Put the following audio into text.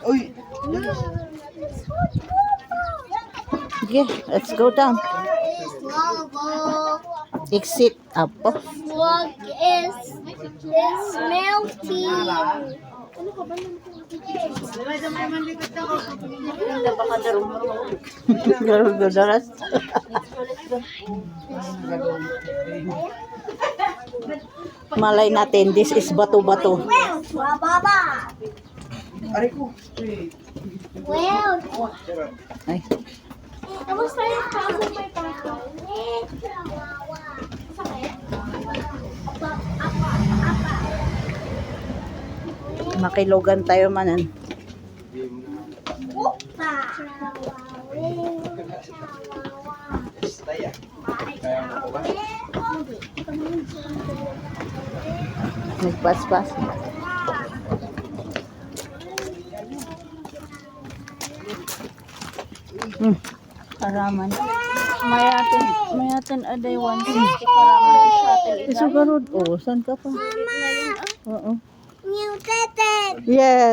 Uy! Sige, let's go down. Exit. Apo. Vlog is melting. Garudaras. Malay natin, this is bato-bato. Baba. Aray ko! Well, Ay, kamusta yung pasok may pasok? Sakit? makilogan tayo manan. Upa. Nagpas-pas. Karaman. Mayatin aday 160 karaman di shuttle. Isugarod. Oh, saan ka pa? Oo. Mutated. Yes.